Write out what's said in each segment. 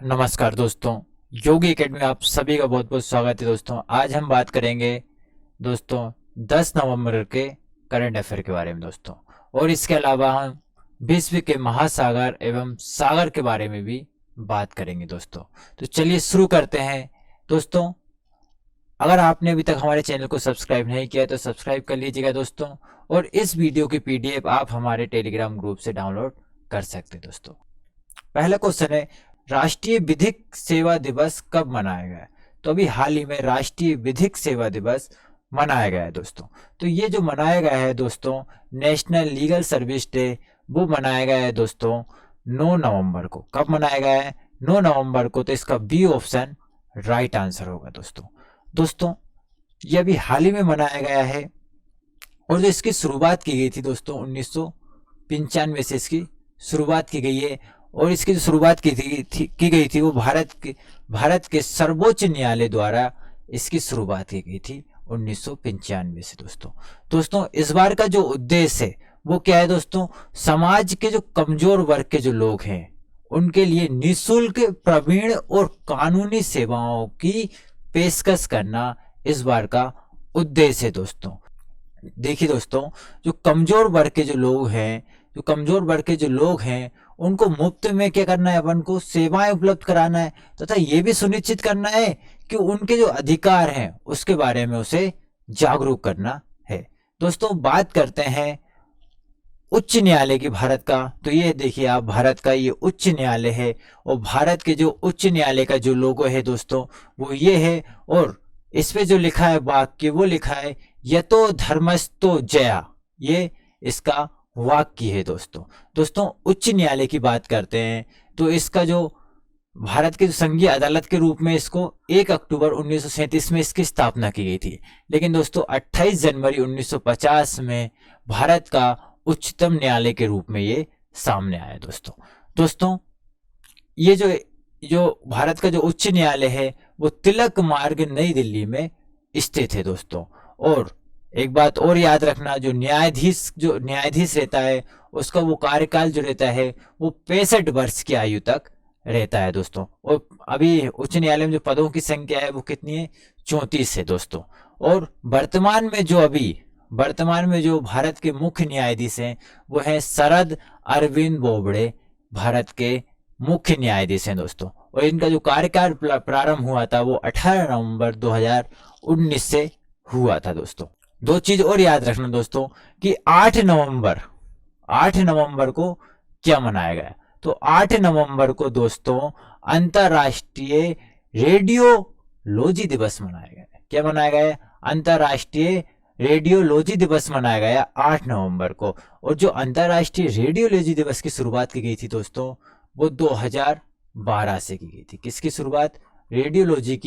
नमस्कार दोस्तों, योगी एकेडमी में आप सभी का बहुत बहुत स्वागत है। दोस्तों आज हम बात करेंगे दोस्तों 10 नवंबर के करंट अफेयर के बारे में दोस्तों, और इसके अलावा हम विश्व के महासागर एवं सागर के बारे में भी बात करेंगे दोस्तों। तो चलिए शुरू करते हैं दोस्तों। अगर आपने अभी तक हमारे चैनल को सब्सक्राइब नहीं किया तो सब्सक्राइब कर लीजिएगा दोस्तों, और इस वीडियो की पीडीएफ आप हमारे टेलीग्राम ग्रुप से डाउनलोड कर सकते हैं दोस्तों। पहला क्वेश्चन है, राष्ट्रीय विधिक सेवा दिवस कब मनाया गया है? तो अभी हाल ही में राष्ट्रीय विधिक सेवा दिवस मनाया गया है दोस्तों। तो ये जो मनाया गया है दोस्तों, नेशनल लीगल सर्विस डे, वो मनाया गया है दोस्तों 9 नवंबर को। कब मनाया गया है? 9 नवंबर को। तो इसका बी ऑप्शन राइट आंसर होगा दोस्तों। दोस्तों ये अभी हाल ही में मनाया गया है, और जो इसकी शुरुआत की गई थी दोस्तों 1995 से इसकी शुरुआत की गई है, और इसकी जो शुरुआत की गई थी वो भारत के सर्वोच्च न्यायालय द्वारा इसकी शुरुआत की गई थी 1995 से दोस्तों। दोस्तों इस बार का जो उद्देश्य है वो क्या है दोस्तों? समाज के जो कमजोर वर्ग के जो लोग हैं उनके लिए निःशुल्क प्रवीण और कानूनी सेवाओं की पेशकश करना इस बार का उद्देश्य है दोस्तों। देखिए दोस्तों, जो कमजोर वर्ग के जो लोग हैं उनको मुफ्त में क्या करना है? अपन को सेवाएं उपलब्ध कराना है, तथा ये भी सुनिश्चित करना है कि उनके जो अधिकार हैं उसके बारे में उसे जागरूक करना है। दोस्तों बात करते हैं उच्च न्यायालय की भारत का। तो ये देखिए आप, भारत का ये उच्च न्यायालय है, और भारत के जो उच्च न्यायालय का जो लोगो है दोस्तों वो ये है, और इस पे जो लिखा है वाक्य वो लिखा है यतो धर्मस्तो जया, ये इसका वाक्य है दोस्तों। दोस्तों उच्च न्यायालय की बात करते हैं तो इसका जो भारत के जो संघीय अदालत के रूप में इसको 1 अक्टूबर 1937 में इसकी स्थापना की गई थी, लेकिन दोस्तों 28 जनवरी 1950 में भारत का उच्चतम न्यायालय के रूप में ये सामने आया दोस्तों ये जो भारत का जो उच्च न्यायालय है वो तिलक मार्ग नई दिल्ली में स्थित है दोस्तों। और एक बात और याद रखना, जो न्यायाधीश रहता है उसका वो कार्यकाल जो रहता है वो 65 वर्ष की आयु तक रहता है दोस्तों। और अभी उच्च न्यायालय में जो पदों की संख्या है वो कितनी है? 34 है दोस्तों। और वर्तमान में जो भारत के मुख्य न्यायाधीश हैं वो है शरद अरविंद बोबड़े, भारत के मुख्य न्यायाधीश हैं दोस्तों। और इनका जो कार्यकाल प्रारंभ हुआ था वो 18 नवंबर 2019 से हुआ था दोस्तों। दो चीज और याद रखना दोस्तों कि 8 नवंबर को क्या मनाया गया? तो 8 नवंबर को दोस्तों अंतरराष्ट्रीय रेडियोलॉजी दिवस मनाया गया है। क्या मनाया गया है? अंतरराष्ट्रीय रेडियोलॉजी दिवस मनाया गया 8 नवंबर को। और जो अंतरराष्ट्रीय रेडियोलॉजी दिवस की शुरुआत की गई थी दोस्तों वो 2012 से की गई थी। किसकी शुरुआत? रेडियोलॉजी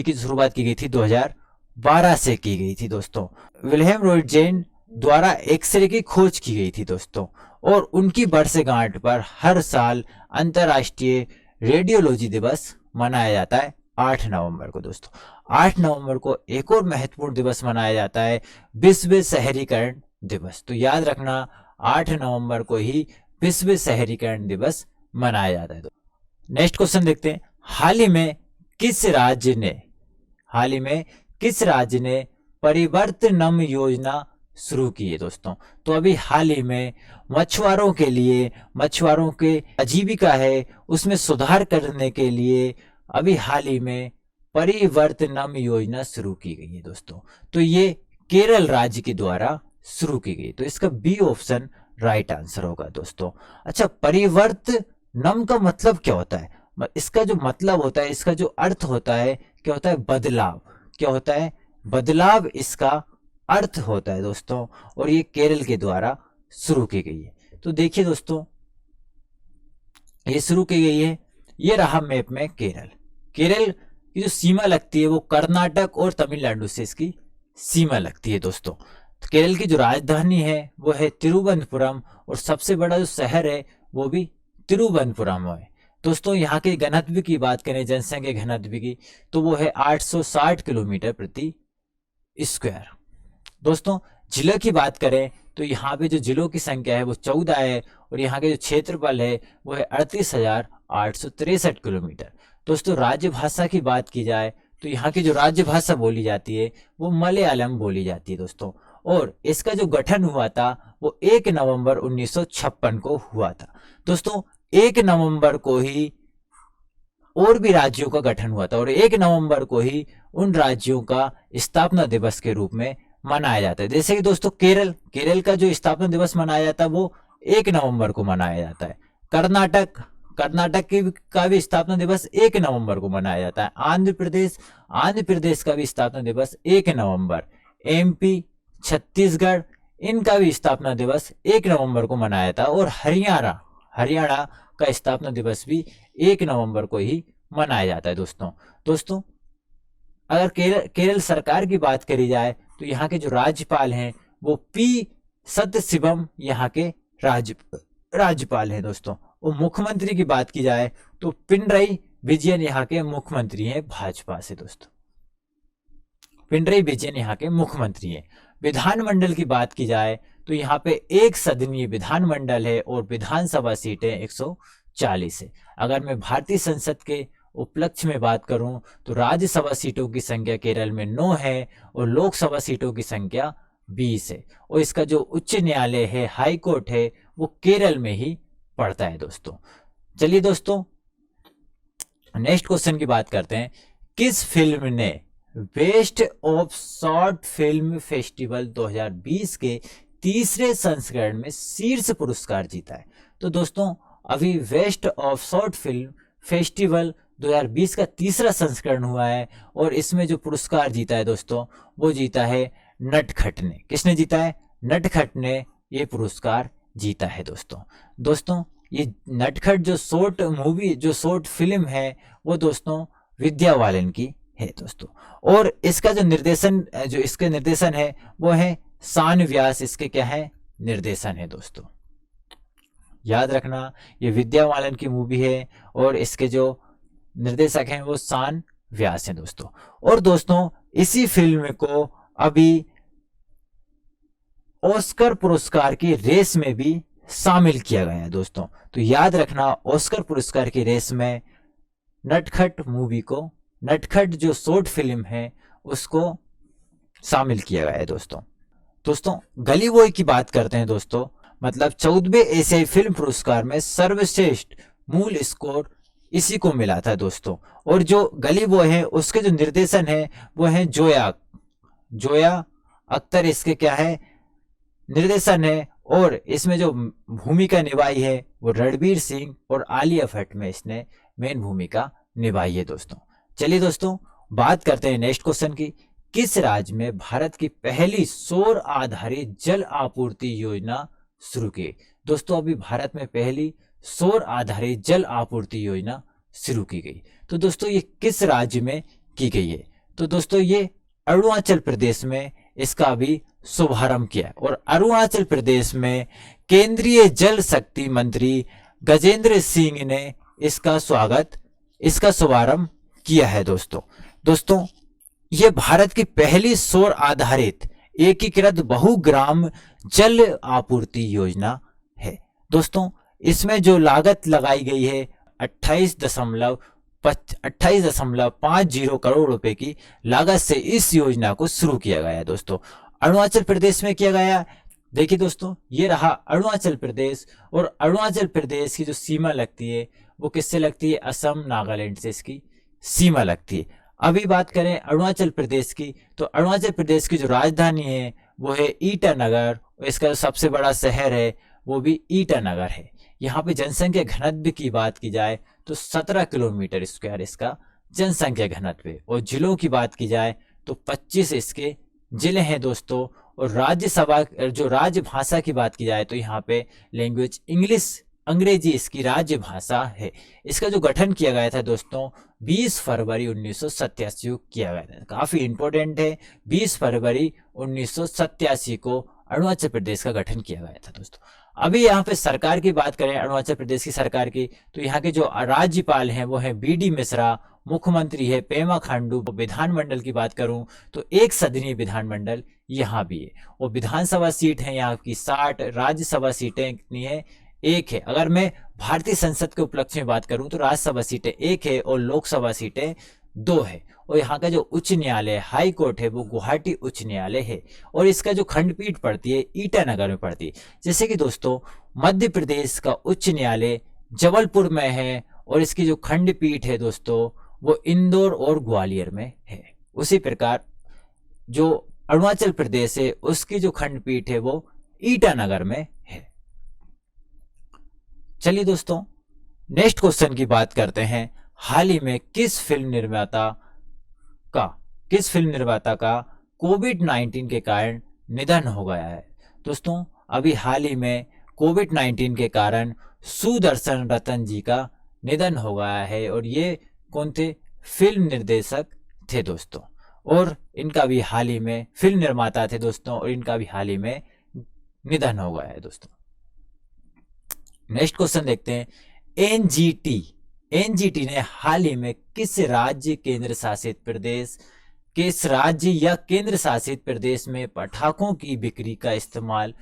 की शुरुआत की गई थी 2012 से की गई थी दोस्तों। विल्हेम रॉयटजेन द्वारा एक्सरे की खोज की गई थी दोस्तों, और उनकी वर्षगांठ पर हर साल अंतरराष्ट्रीय रेडियोलॉजी दिवस मनाया जाता है 8 नवंबर को दोस्तों। 8 नवंबर को एक और महत्वपूर्ण दिवस मनाया जाता है, विश्व शहरीकरण दिवस। तो याद रखना 8 नवंबर को ही विश्व शहरीकरण दिवस मनाया जाता है। नेक्स्ट क्वेश्चन देखते हैं, हाल ही में किस राज्य ने परिवर्तनम योजना शुरू की है दोस्तों? तो अभी हाल ही में मछुआरों के आजीविका है उसमें सुधार करने के लिए अभी हाल ही में परिवर्तनम योजना शुरू की गई है दोस्तों। तो ये केरल राज्य के द्वारा शुरू की गई, तो इसका बी ऑप्शन राइट आंसर होगा दोस्तों। अच्छा, परिवर्तनम का मतलब क्या होता है? इसका जो मतलब होता है, इसका जो अर्थ होता है, क्या होता है? बदलाव। क्या होता है? बदलाव इसका अर्थ होता है दोस्तों, और ये केरल के द्वारा शुरू की गई है। तो देखिए दोस्तों, ये शुरू की गई है, ये रहा मैप में केरल की जो सीमा लगती है वो कर्नाटक और तमिलनाडु से इसकी सीमा लगती है दोस्तों। तो केरल की जो राजधानी है वो है तिरुवनंतपुरम, और सबसे बड़ा जो शहर है वो भी तिरुवनंतपुरम है दोस्तों। यहाँ के घनत्व की बात करें, जनसंख्या घनत्व की, तो वो है 860 किलोमीटर प्रति स्क्वायर। दोस्तों जिलों की बात करें तो यहाँ पे जो जिलों की संख्या है वो 14 है, और यहाँ के जो क्षेत्रफल है वो है 863 किलोमीटर। दोस्तों राजभाषा की बात की जाए तो यहाँ की जो राजभाषा बोली जाती है वो मलयालम बोली जाती है दोस्तों। और इसका जो गठन हुआ था वो 1 नवंबर 1956 को हुआ था दोस्तों। 1 नवंबर को ही और भी राज्यों का गठन हुआ था और 1 नवंबर को ही उन राज्यों का स्थापना दिवस के रूप में मनाया जाता है। जैसे कि दोस्तों केरल का जो स्थापना दिवस मनाया जाता है वो 1 नवंबर को मनाया जाता है। कर्नाटक की का भी स्थापना दिवस 1 नवंबर को मनाया जाता है। आंध्र प्रदेश का भी स्थापना दिवस 1 नवंबर। एमपी, छत्तीसगढ़, इनका भी स्थापना दिवस 1 नवंबर को मनाया था। और हरियाणा का स्थापना दिवस भी 1 नवंबर को ही मनाया जाता है दोस्तों अगर केरल सरकार की बात करी जाए तो यहाँ के जो राज्यपाल हैं वो पी सत्यशिवम यहाँ के राज्यपाल हैं दोस्तों। और मुख्यमंत्री की बात की जाए तो पिनरई विजयन यहाँ के मुख्यमंत्री हैं भाजपा से दोस्तों। पिनरई विजयन यहाँ के मुख्यमंत्री हैं। विधानमंडल की बात की जाए तो यहाँ पे एक सदनीय विधानमंडल है और विधानसभा सीटें 140 है। अगर मैं भारतीय संसद के उपलक्ष्य में बात करूं तो राज्यसभा सीटों की संख्या केरल में 9 है और लोकसभा सीटों की संख्या 20 है। और इसका जो उच्च न्यायालय है, हाई कोर्ट है, वो केरल में ही पड़ता है दोस्तों। चलिए दोस्तों नेक्स्ट क्वेश्चन की बात करते हैं। किस फिल्म ने best of short film festival 2020 के तीसरे संस्करण में शीर्ष पुरस्कार जीता है? तो दोस्तों अभी best of short film festival 2020 का तीसरा संस्करण हुआ है और इसमें जो पुरस्कार जीता है दोस्तों वो जीता है नटखट ने। किसने जीता है? नटखट ने ये पुरस्कार जीता है दोस्तों ये नटखट जो शॉर्ट फिल्म है वो दोस्तों विद्या बालन की है दोस्तों। और इसका जो इसके निर्देशन है वो है शान व्यास। इसके क्या है? निर्देशन है दोस्तों। याद रखना ये विद्या बालन की मूवी है और इसके जो निर्देशक हैं वो शान व्यास हैं दोस्तों। और दोस्तों इसी फिल्म को अभी ऑस्कर पुरस्कार की रेस में भी शामिल किया गया है दोस्तों। तो याद रखना ऑस्कर पुरस्कार की रेस में नटखट जो शॉर्ट फिल्म है उसको शामिल किया गया है दोस्तों गली बॉय की बात करते हैं दोस्तों। मतलब 14वें एशियाई फिल्म पुरस्कार में सर्वश्रेष्ठ मूल स्कोर इसी को मिला था दोस्तों। और जो गली बॉय है उसके जो निर्देशन है वो है जोया अख्तर। इसके क्या है? निर्देशन है। और इसमें जो भूमिका निभाई है वो रणवीर सिंह और आलिया भट्ट में इसने मेन भूमिका निभाई है दोस्तों। चलिए दोस्तों बात करते हैं नेक्स्ट क्वेश्चन की। किस राज्य में भारत की पहली सौर आधारित जल आपूर्ति योजना शुरू की? दोस्तों अभी भारत में पहली सौर आधारित जल आपूर्ति योजना शुरू की गई। तो दोस्तों ये किस राज्य में की गई है? तो दोस्तों ये अरुणाचल प्रदेश में इसका भी शुभारंभ किया है। और अरुणाचल प्रदेश में केंद्रीय जल शक्ति मंत्री गजेंद्र सिंह ने इसका शुभारंभ किया है दोस्तों ये भारत की पहली सौर आधारित एकीकृत बहुग्राम जल आपूर्ति योजना है दोस्तों। इसमें जो लागत लगाई गई है 28.50 करोड़ रुपए की लागत से इस योजना को शुरू किया गया है दोस्तों। अरुणाचल प्रदेश में किया गया। देखिए दोस्तों ये रहा अरुणाचल प्रदेश। और अरुणाचल प्रदेश की जो सीमा लगती है वो किससे लगती है? असम नागालैंड से इसकी सीमा लगती है। अभी बात करें अरुणाचल प्रदेश की तो अरुणाचल प्रदेश की जो राजधानी है वो है ईटानगर। और इसका जो सबसे बड़ा शहर है वो भी ईटानगर है। यहाँ पे जनसंख्या घनत्व की बात की जाए तो 17 किलोमीटर स्क्वायर इसका जनसंख्या घनत्व है। और जिलों की बात की जाए तो 25 इसके जिले हैं दोस्तों। और जो राजभाषा की बात की जाए तो यहाँ पे लैंग्वेज अंग्रेजी इसकी राज्य भाषा है। इसका जो गठन किया गया था दोस्तों 20 फरवरी 1987 को किया गया था। काफी इंपॉर्टेंट है। 20 फरवरी 1987 को अरुणाचल प्रदेश का गठन किया गया था दोस्तों। अभी यहाँ पे सरकार की बात करें अरुणाचल प्रदेश की सरकार की तो यहाँ के जो राज्यपाल हैं वो है BD मिश्रा। मुख्यमंत्री है पेमा खांडू। विधानमंडल की बात करूं तो एक सदनीय विधानमंडल यहाँ भी है। और विधानसभा सीट है यहाँ की 60। राज्यसभा सीटें कितनी है? एक है। अगर मैं भारतीय संसद के उपलक्ष्य में बात करूं तो राज्यसभा सीटें एक है और लोकसभा सीटें 2 है। और यहाँ का जो उच्च न्यायालय हाई कोर्ट है वो गुवाहाटी उच्च न्यायालय है और इसका जो खंडपीठ पड़ती है ईटानगर में पड़ती है। जैसे कि दोस्तों मध्य प्रदेश का उच्च न्यायालय जबलपुर में है और इसकी जो खंडपीठ है दोस्तों वो इंदौर और ग्वालियर में है। उसी प्रकार जो अरुणाचल प्रदेश है उसकी जो खंडपीठ है वो ईटानगर में है। चलिए दोस्तों नेक्स्ट क्वेश्चन की बात करते हैं। हाल ही में किस फिल्म निर्माता का कोविड-19 के कारण निधन हो गया है? दोस्तों अभी हाल ही में कोविड-19 के कारण सुदर्शन रतन जी का निधन हो गया है और ये कौन थे? फिल्म निर्देशक थे दोस्तों। और इनका भी हाल ही में फिल्म निर्माता थे दोस्तों और इनका भी हाल ही में निधन हो गया है दोस्तों। नेक्स्ट क्वेश्चन देखते हैं। एनजीटी ने हाल ही में किस राज्य या केंद्र शासित प्रदेश में पटाखों की बिक्री का इस्तेमाल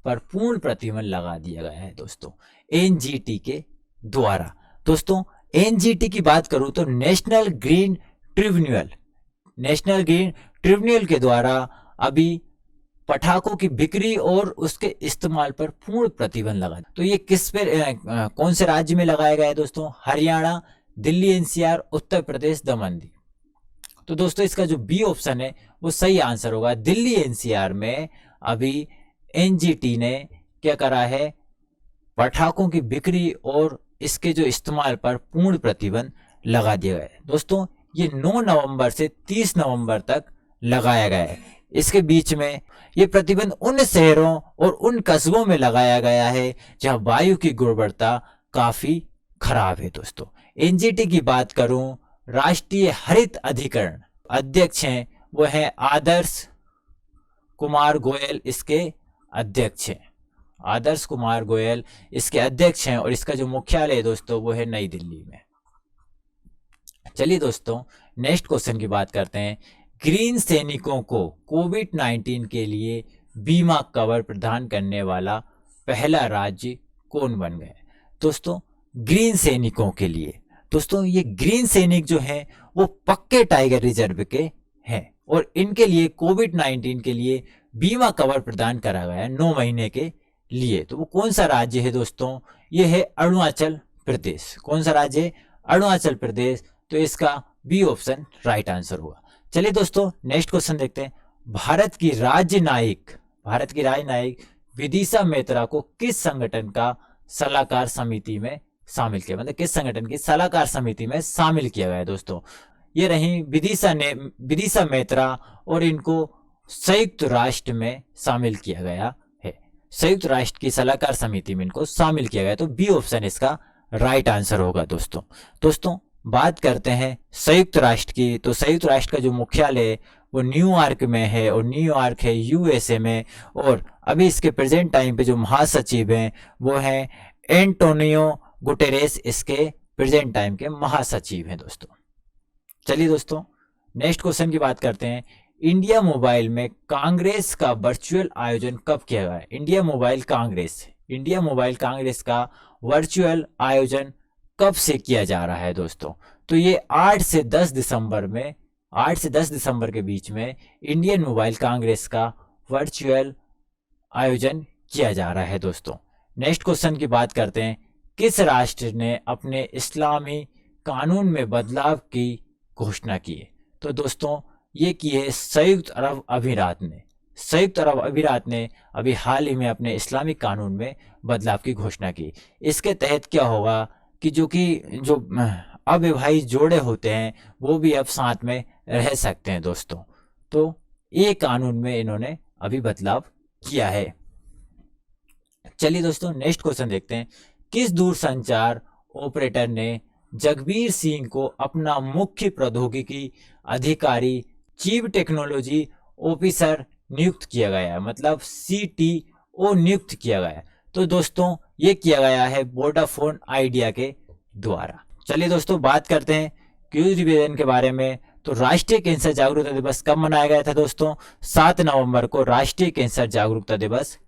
पर पूर्ण प्रतिबंध लगा दिया गया है दोस्तों एनजीटी के द्वारा? दोस्तों एनजीटी की बात करूं तो नेशनल ग्रीन ट्रिब्यूनल के द्वारा अभी पटाखों की बिक्री और उसके इस्तेमाल पर पूर्ण प्रतिबंध लगा। तो ये किस पे कौन से राज्य में लगाया गया है दोस्तों? हरियाणा, दिल्ली एनसीआर, उत्तर प्रदेश, दमन दीव। तो दोस्तों इसका जो बी ऑप्शन है वो सही आंसर होगा। दिल्ली एनसीआर में अभी एनजीटी ने क्या करा है? पटाखों की बिक्री और इसके जो इस्तेमाल पर पूर्ण प्रतिबंध लगा दिया गया है। दोस्तों ये 9 नवंबर से 30 नवंबर तक लगाया गया है। इसके बीच में ये प्रतिबंध उन शहरों और उन कस्बों में लगाया गया है जहां वायु की गुणवत्ता काफी खराब है दोस्तों। एनजीटी की बात करूं, राष्ट्रीय हरित अधिकरण अध्यक्ष हैं वो हैं आदर्श कुमार गोयल, इसके अध्यक्ष हैं। आदर्श कुमार गोयल इसके अध्यक्ष हैं और इसका जो मुख्यालय है दोस्तों वो है नई दिल्ली में। चलिए दोस्तों नेक्स्ट क्वेश्चन की बात करते हैं। ग्रीन सैनिकों को कोविड-19 के लिए बीमा कवर प्रदान करने वाला पहला राज्य कौन बन गया? दोस्तों ग्रीन सैनिकों के लिए, दोस्तों ये ग्रीन सैनिक जो हैं वो पक्के टाइगर रिजर्व के हैं और इनके लिए कोविड-19 के लिए बीमा कवर प्रदान करा गया है 9 महीने के लिए। तो वो कौन सा राज्य है दोस्तों? ये है अरुणाचल प्रदेश। कौन सा राज्य है? अरुणाचल प्रदेश। तो इसका बी ऑप्शन राइट आंसर होगा। चलिए दोस्तों नेक्स्ट क्वेश्चन देखते हैं। भारत की राजनायिक विदिशा मैत्रा को किस संगठन का सलाहकार समिति में शामिल किया, मतलब किस संगठन की सलाहकार समिति में शामिल किया गया है दोस्तों? ये रही विदिशा मैत्रा और इनको संयुक्त राष्ट्र में शामिल किया गया है। संयुक्त राष्ट्र की सलाहकार समिति में इनको शामिल किया गया है। तो बी ऑप्शन इसका राइट आंसर होगा दोस्तों बात करते हैं संयुक्त राष्ट्र की। तो संयुक्त राष्ट्र का जो मुख्यालय है वो न्यूयॉर्क में है और न्यूयॉर्क है यूएसए में। और अभी इसके प्रेजेंट टाइम पे जो महासचिव हैं वो हैं एंटोनियो गुटेरेस, इसके प्रेजेंट टाइम के महासचिव हैं दोस्तों। चलिए दोस्तों नेक्स्ट क्वेश्चन की बात करते हैं। इंडिया मोबाइल में कांग्रेस का वर्चुअल आयोजन कब किया गया है? इंडिया मोबाइल कांग्रेस का वर्चुअल आयोजन कब से किया जा रहा है दोस्तों? तो ये 8 से 10 दिसंबर के बीच में इंडियन मोबाइल कांग्रेस का वर्चुअल आयोजन किया जा रहा है दोस्तों। नेक्स्ट क्वेश्चन की बात करते हैं। किस राष्ट्र ने अपने इस्लामी कानून में बदलाव की घोषणा की है? तो दोस्तों ये की है संयुक्त अरब अमीरात ने अभी हाल ही में अपने इस्लामिक कानून में बदलाव की घोषणा की। इसके तहत क्या होगा कि जो अविवाहित जोड़े होते हैं वो भी अब साथ में रह सकते हैं दोस्तों। तो ये कानून में इन्होंने अभी बदलाव किया है। चलिए दोस्तों नेक्स्ट क्वेश्चन देखते हैं। किस दूरसंचार ऑपरेटर ने जगबीर सिंह को अपना मुख्य प्रौद्योगिकी अधिकारी चीफ टेक्नोलॉजी ऑफिसर नियुक्त किया गया है, मतलब CTO नियुक्त किया गया है? तो दोस्तों ये किया गया है वोडाफोन आइडिया के द्वारा। चलिए दोस्तों बात करते हैं क्यूज रिवीजन के बारे में। तो राष्ट्रीय कैंसर जागरूकता दिवस कब मनाया गया था दोस्तों? 7 नवंबर को राष्ट्रीय कैंसर जागरूकता दिवस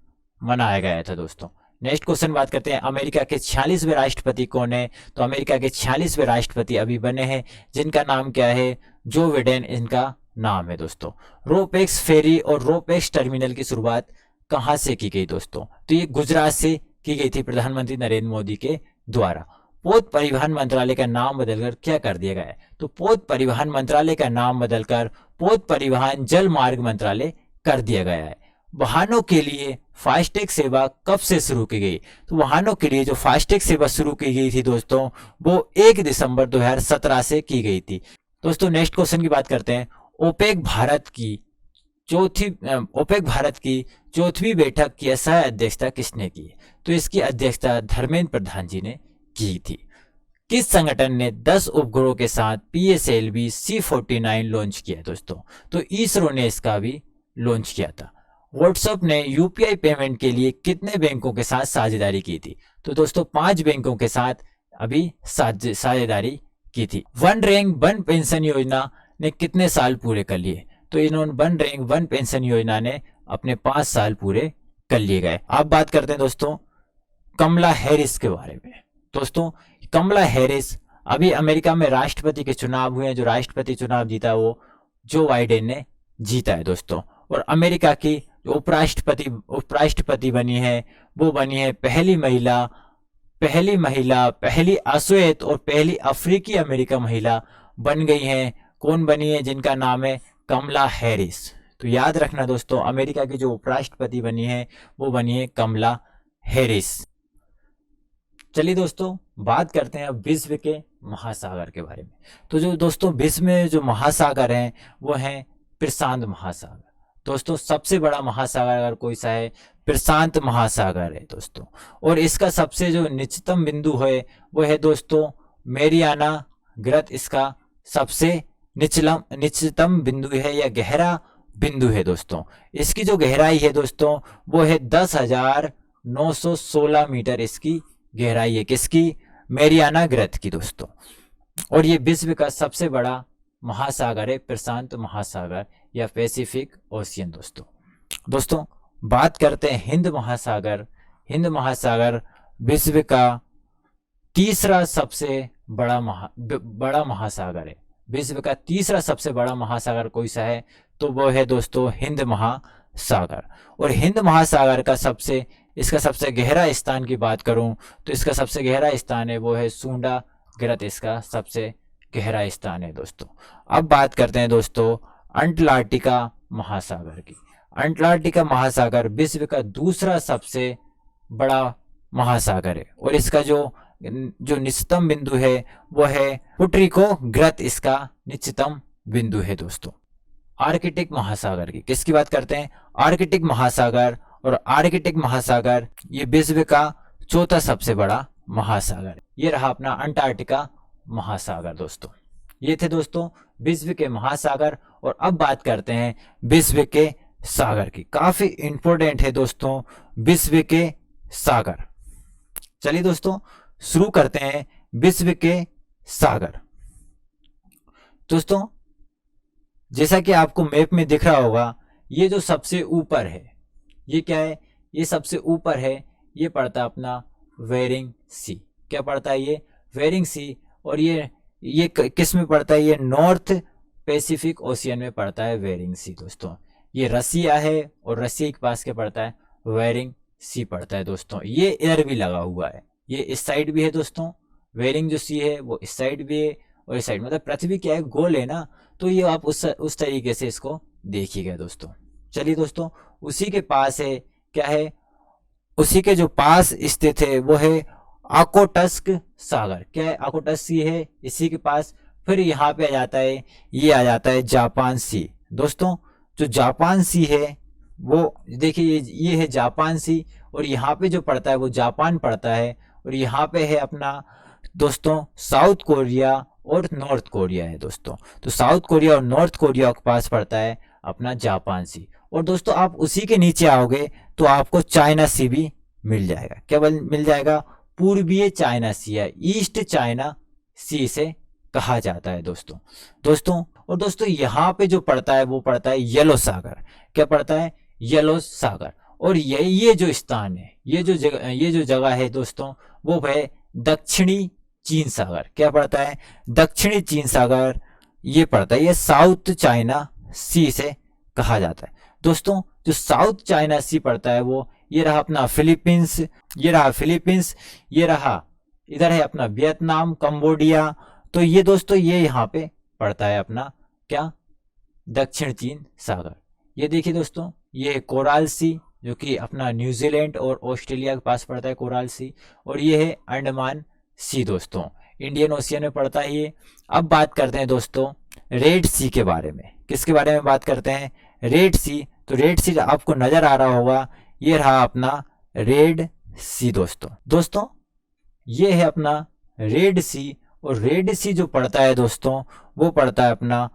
मनाया गया था दोस्तों। नेक्स्ट क्वेश्चन बात करते हैं अमेरिका के 46वें राष्ट्रपति कौन है। तो अमेरिका के 46वें राष्ट्रपति अभी बने हैं, जिनका नाम क्या है, जो बिडेन इनका नाम है दोस्तों। रोपेक्स फेरी और रोपेक्स टर्मिनल की शुरुआत कहाँ से की गई दोस्तों? तो ये गुजरात से की गई थी प्रधानमंत्री नरेंद्र मोदी के द्वारा। पोत परिवहन मंत्रालय का नाम बदलकर क्या कर दिया गया है? तो पोत परिवहन मंत्रालय का नाम बदलकर पोत परिवहन जल मार्ग मंत्रालय कर दिया गया है। वाहनों के लिए फास्टैग सेवा कब से शुरू की गई? तो वाहनों के लिए जो फास्टैग सेवा शुरू की गई थी दोस्तों, वो 1 दिसंबर 2017 से की गई थी। दोस्तों नेक्स्ट क्वेश्चन की बात करते हैं। ओपेक भारत की चौथी बैठक की असह अध्यक्षता किसने की? तो इसकी अध्यक्षता धर्मेंद्र प्रधान जी ने की थी। किस संगठन ने 10 उपग्रहों के साथ PSLV C49 लॉन्च किया दोस्तों? तो इसरो ने इसका भी लॉन्च किया था। व्हाट्सएप ने UPI पेमेंट के लिए कितने बैंकों के साथ साझेदारी की थी? तो दोस्तों 5 बैंकों के साथ अभी साझेदारी की थी। वन रैंक वन पेंशन योजना ने कितने साल पूरे कर लिए? तो इन्होंने वन रैंक वन पेंशन योजना ने अपने 5 साल पूरे कर लिए गए। अब बात करते हैं दोस्तों कमला हैरिस के बारे में। दोस्तों कमला हैरिस अभी अमेरिका में राष्ट्रपति के चुनाव हुए हैं, जो राष्ट्रपति चुनाव जीता वो जो बाइडेन ने जीता है दोस्तों। और अमेरिका की जो उपराष्ट्रपति बनी है, वो बनी है पहली महिला, पहली अश्वेत और पहली अफ्रीकी अमेरिका महिला बन गई हैं। कौन बनी है? जिनका नाम है कमला हैरिस। तो याद रखना दोस्तों, अमेरिका की जो उपराष्ट्रपति बनी है वो बनी है कमला हैरिस। चलिए दोस्तों बात करते हैं अब विश्व के महासागर के बारे में। तो जो दोस्तों विश्व में जो महासागर हैं वो हैं प्रशांत महासागर। दोस्तों सबसे बड़ा महासागर अगर कोई सा है, प्रशांत महासागर है दोस्तों। और इसका सबसे जो निचतम बिंदु है वो है दोस्तों मैरियाना ग्रत। इसका सबसे निचतम बिंदु है या गहरा बिंदु है दोस्तों। इसकी जो गहराई है दोस्तों वो है 10,916 मीटर इसकी गहराई है। किसकी? मैरियाना ग्रत की दोस्तों। और ये विश्व का सबसे बड़ा महासागर है प्रशांत महासागर या पैसिफिक ओशियन दोस्तों बात करते हैं हिंद महासागर। हिंद महासागर विश्व का तीसरा सबसे बड़ा महासागर है। विश्व का तीसरा सबसे बड़ा महासागर कोई सा है? तो वो है दोस्तों हिंद महासागर। और हिंद महासागर का इसका सबसे गहरा स्थान की बात करूं तो इसका सबसे गहरा स्थान है वो है सुंडा ग्रत। इसका सबसे गहरा स्थान है दोस्तों। अब बात करते हैं दोस्तों अंटार्कटिका महासागर की। अंटार्कटिका महासागर विश्व का दूसरा सबसे बड़ा महासागर है। और इसका जो निचतम बिंदु है वो है पुट्रिको ग्रत। इसका निचतम बिंदु है दोस्तों। आर्कटिक महासागर की किसकी बात करते हैं? आर्कटिक महासागर। और आर्कटिक महासागर ये विश्व का चौथा सबसे बड़ा महासागर। ये रहा अपना अंटार्कटिका महासागर दोस्तों। ये थे दोस्तों विश्व के महासागर। और अब बात करते हैं विश्व के सागर की। काफी इंपॉर्टेंट है दोस्तों विश्व के सागर। चलिए दोस्तों शुरू करते हैं विश्व के सागर। दोस्तों जैसा कि आपको मैप में दिख रहा होगा, ये जो सबसे ऊपर है ये क्या है? ये सबसे ऊपर है, ये पड़ता है अपना बेरिंग सी। क्या पड़ता है? ये बेरिंग सी। और ये किस में पड़ता है? ये नॉर्थ पैसिफिक ओशियन में पड़ता है बेरिंग सी दोस्तों। ये रसिया है और रसिया के पास क्या पड़ता है? बेरिंग सी पड़ता है दोस्तों। ये एयर भी लगा हुआ है, ये इस साइड भी है दोस्तों। बेरिंग जो सी है वो इस साइड भी है और इस साइड, मतलब पृथ्वी क्या है? गोल है ना, तो ये आप उस तरीके से इसको देखिएगा दोस्तों। चलिए दोस्तों उसी के पास है, क्या है? उसी के जो पास स्थित है वो है ओखोटस्क सागर। क्या है? ओखोटस्क सी है इसी के पास। फिर यहाँ पे आ जाता है, ये आ जाता है जापान सी दोस्तों। जो जापान सी है वो देखिए ये है जापान सी। और यहाँ पे जो पड़ता है वो जापान पड़ता है। और यहाँ पे है अपना दोस्तों साउथ कोरिया और नॉर्थ कोरिया है दोस्तों। तो साउथ कोरिया और नॉर्थ कोरिया के पास पड़ता है अपना जापान सी। और दोस्तों आप उसी के नीचे आओगे तो आपको चाइना सी भी मिल जाएगा। क्या मिल जाएगा? पूर्वीय चाइना सी है, ईस्ट चाइना सी से कहा जाता है दोस्तों। और दोस्तों यहाँ पे जो पड़ता है वो पड़ता है येलो सागर। क्या पड़ता है? येलो सागर। और ये जो स्थान है, ये जो जगह है दोस्तों, वो है दक्षिणी चीन सागर। क्या पड़ता है? दक्षिणी चीन सागर ये पड़ता है। ये साउथ चाइना सी से कहा जाता है दोस्तों। जो साउथ चाइना सी पड़ता है वो ये रहा अपना फिलीपींस, ये रहा फिलीपींस, ये रहा इधर है अपना वियतनाम, कंबोडिया। तो ये दोस्तों ये यहाँ पे पड़ता है अपना क्या? दक्षिण चीन सागर। ये देखिए दोस्तों, ये है कोराल सी जो कि अपना न्यूजीलैंड और ऑस्ट्रेलिया के पास पड़ता है, कोराल सी। और ये है अंडमान सी दोस्तों, इंडियन ओशियन में पड़ता है ये। अब बात करते हैं दोस्तों रेड सी के बारे में। किसके बारे में बात करते हैं? रेड सी। तो रेड सी आपको नजर आ रहा होगा, ये रहा अपना रेड सी दोस्तों ये है अपना रेड सी। और रेड सी जो पड़ता है दोस्तों, वो पड़ता है अपना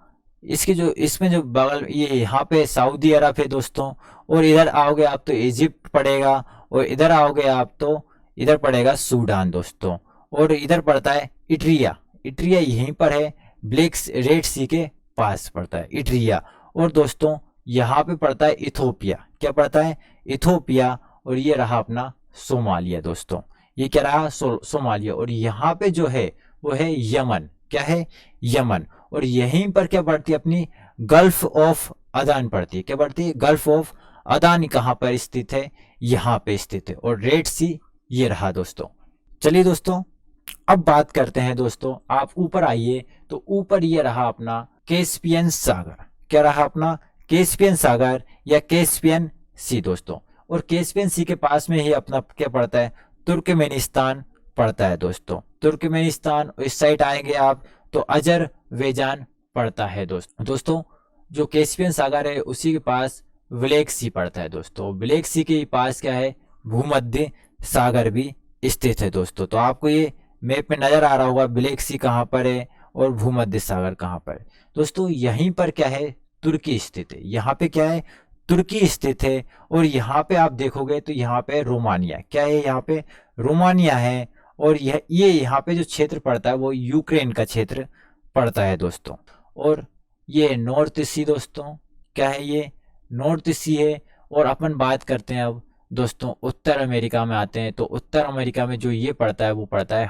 इसमें जो बगल ये यहाँ पे सऊदी अरब है दोस्तों। और इधर आओगे आप तो इजिप्ट पड़ेगा, और इधर आओगे आप तो इधर पड़ेगा सूडान दोस्तों। और इधर पड़ता है इट्रिया। इट्रिया यहीं पर है, रेड सी के पास पड़ता है इट्रिया। और दोस्तों यहाँ पे पड़ता है इथोपिया। क्या पड़ता है? इथोपिया। और ये रहा अपना सोमालिया दोस्तों। ये क्या रहा? सोमालिया। और यहाँ पे जो है वो है यमन। क्या है? यमन। और यहीं पर क्या पड़ती है? अपनी गल्फ ऑफ अदान पड़ती है। क्या पड़ती है? गल्फ ऑफ अदान कहाँ पर स्थित है? यहाँ पे स्थित है। और रेड सी ये रहा दोस्तों। चलिए दोस्तों अब बात करते हैं दोस्तों, आप ऊपर आइए तो ऊपर ये रहा अपना कैस्पियन सागर। क्या रहा? अपना कैस्पियन सागर या कैस्पियन सी दोस्तों। और कैस्पियन सी के पास में ही अपना क्या पड़ता है? तुर्कमेनिस्तान पड़ता है दोस्तों। तुर्कमेनिस्तान। इस साइड आएंगे आप तो अजरबैजान पड़ता है दोस्तों जो कैस्पियन सागर है उसी के पास ब्लैक सी पड़ता है दोस्तों। ब्लैक सी के पास क्या है? भूमध्य सागर भी स्थित है दोस्तों। तो आपको ये मैप में नजर आ रहा होगा ब्लैक सी कहाँ पर है और भूमध्य सागर कहाँ पर है दोस्तों। यहीं पर क्या है? तुर्की स्थित है। यहाँ पे क्या है? तुर्की स्थित है। और यहाँ पे आप देखोगे तो यहाँ पे रोमानिया। क्या है? यहाँ पे रोमानिया है। और ये यहाँ पे जो क्षेत्र पड़ता है वो यूक्रेन का क्षेत्र पड़ता है दोस्तों। और ये नॉर्थ सी दोस्तों। क्या है? ये नॉर्थ सी है। और अपन बात करते हैं अब दोस्तों उत्तर अमेरिका में आते हैं। तो उत्तर अमेरिका में जो ये पड़ता है वो पड़ता है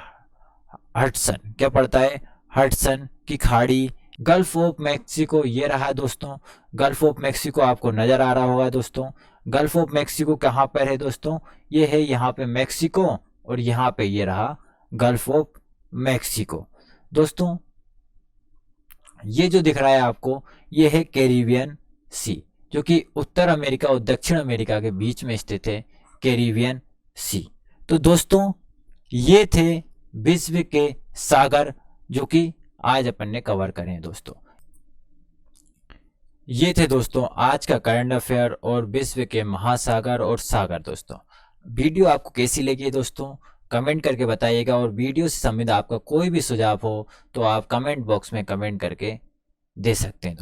हडसन। क्या पड़ता है? हडसन की खाड़ी। गल्फ ऑफ मैक्सिको ये रहा दोस्तों। गल्फ ऑफ मैक्सिको आपको नजर आ रहा होगा दोस्तों। गल्फ ऑफ मैक्सिको कहाँ पर है दोस्तों? ये है यहाँ पे मैक्सिको। और यहाँ पे ये रहा गल्फ ऑफ मैक्सिको दोस्तों। ये जो दिख रहा है आपको ये है कैरिबियन सी जो कि उत्तर अमेरिका और दक्षिण अमेरिका के बीच में स्थित है, कैरिबियन सी। तो दोस्तों ये थे विश्व के सागर जो कि आज अपन ने कवर करे हैं दोस्तों। ये थे दोस्तों आज का करंट अफेयर और विश्व के महासागर और सागर दोस्तों। वीडियो आपको कैसी लगी दोस्तों कमेंट करके बताइएगा। और वीडियो से संबंधित आपका कोई भी सुझाव हो तो आप कमेंट बॉक्स में कमेंट करके दे सकते हैं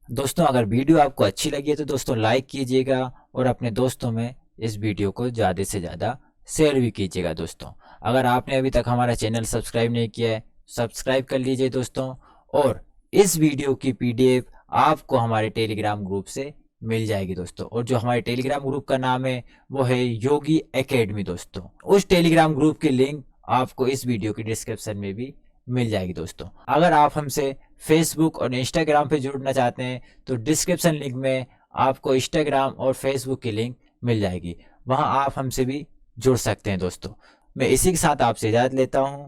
दोस्तों अगर वीडियो आपको अच्छी लगी है तो दोस्तों लाइक कीजिएगा और अपने दोस्तों में इस वीडियो को ज़्यादा से ज़्यादा शेयर भी कीजिएगा दोस्तों। अगर आपने अभी तक हमारा चैनल सब्सक्राइब नहीं किया है सब्सक्राइब कर लीजिए दोस्तों। और इस वीडियो की PDF आपको हमारे टेलीग्राम ग्रुप से मिल जाएगी दोस्तों। और जो हमारे टेलीग्राम ग्रुप का नाम है वो है योगी एकेडमी दोस्तों। उस टेलीग्राम ग्रुप की लिंक आपको इस वीडियो की डिस्क्रिप्शन में भी मिल जाएगी दोस्तों। अगर आप हमसे फेसबुक और इंस्टाग्राम पे जुड़ना चाहते हैं तो डिस्क्रिप्शन लिंक में आपको इंस्टाग्राम और फेसबुक की लिंक मिल जाएगी, वहां आप हमसे भी जुड़ सकते हैं दोस्तों। मैं इसी के साथ आपसे इजाजत लेता हूं।